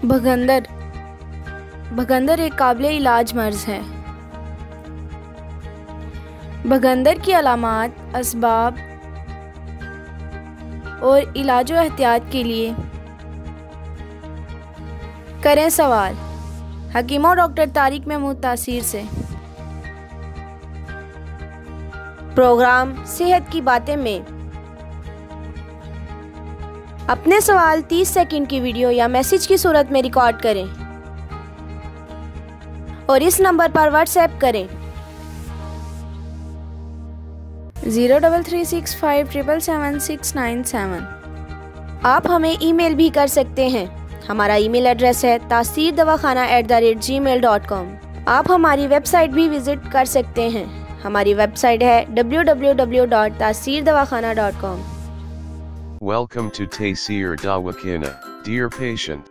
भगंदर भगंदर एक काबिल इलाज मर्ज है। भगंदर की अलामात, असबाब और इलाज व एहतियात के लिए करें सवाल। हकीम और डॉक्टर तारिक महमूद तासीर से। प्रोग्राम सेहत की बातें में अपने सवाल 30 सेकंड की वीडियो या मैसेज की सूरत में रिकॉर्ड करें और इस नंबर पर व्हाट्सएप करें 0336577697। आप हमें ईमेल भी कर सकते हैं। हमारा ईमेल एड्रेस है taseerdawakhana@gmail.com। आप हमारी वेबसाइट भी विजिट कर सकते हैं। हमारी वेबसाइट है www.taseerdawakhana.com। Welcome to Taseer DawaKhana, dear patient.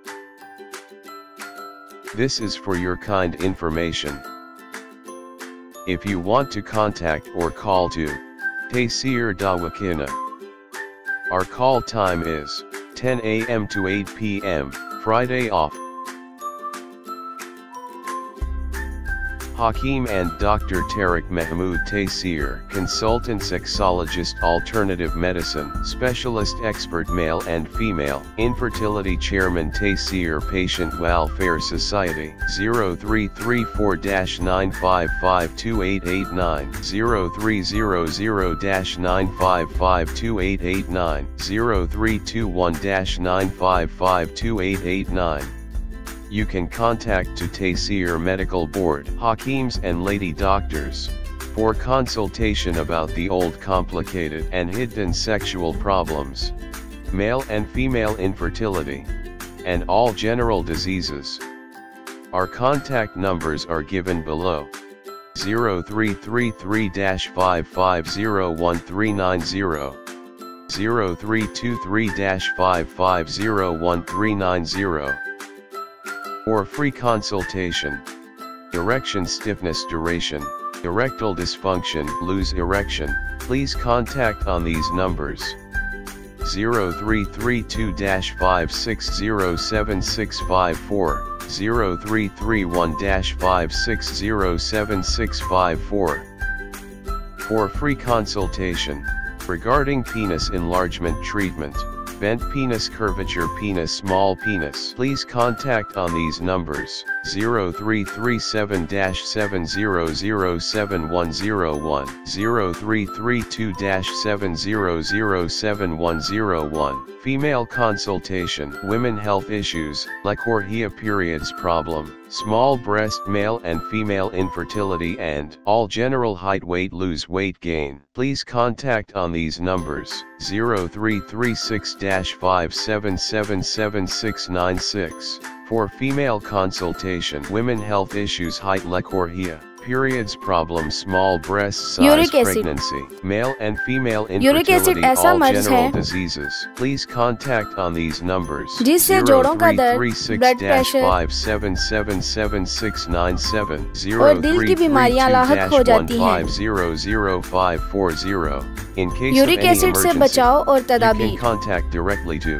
This is for your kind information. If you want to contact or call to Taseer DawaKhana, our call time is 10 a.m. to 8 p.m., Friday off. Hakeem and Dr. Tariq Mehmood Taseer, consultant sexologist, alternative medicine specialist, expert, male and female infertility, chairman Taseer Patient Welfare Society, 0334-9552889, 0300-9552889, 0321-9552889. You can contact to Taseer Medical Board, Hakeems and lady doctors, for consultation about the old, complicated and hidden sexual problems, male and female infertility, and all general diseases. Our contact numbers are given below: 0333-5501390, 0323-5501390. For free consultation. Erection stiffness, duration, erectile dysfunction, lose erection, please contact on these numbers: 0332-5607654, 0331-5607654. For free consultation regarding penis enlargement treatment, bent penis, curvature penis, small penis, please contact on these numbers: 0337-7007101, 0332-7007101. Female consultation, women health issues, lecourhea, periods problem, small breast, male and female infertility, and all general height, weight, lose, weight gain, please contact on these numbers: 0336-5777696. For female consultation, women health issues, height, lecourhea, periods problem, small breast size, pregnancy, male and female infertility, all general diseases, please contact on these numbers: 0336-5777697, 0332-1500540. In case of any emergency, you can contact directly to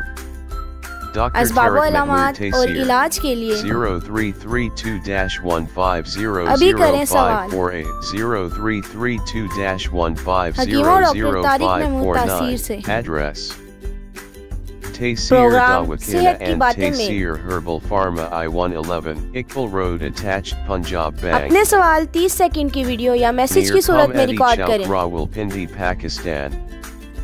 Dr. असबाब Tariq अलामात Mehmood और Taseer, इलाज के लिए 0332-1500548, करें सवाल। 0332-1500549. से। Address: Taseer programme DawaKhana सेहत की and बातें में Taseer Herbal Pharma, I-111, Iqbal Road, attached, Punjab Bank. अपने सवाल 30 सेकंड की वीडियो या मैसेज की सूरत में रिकॉर्ड करें Rawalpindi, Pakistan.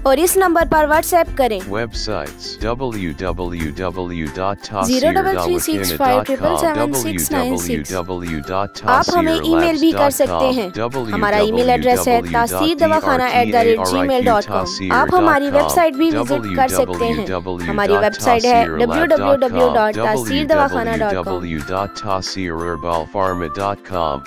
और इस नंबर पर व्हाट्सएप करें Websites: www.taseerdawakhana.com, आप हमें ईमेल भी कर सकते हैं। हमारा ईमेल एड्रेस है taseerdawakhana@gmail.com। आप हमारी वेबसाइट भी विजिट कर सकते हैं। हमारी वेबसाइट है www.taseerdawakhana.com। www.taseerherbalpharma.com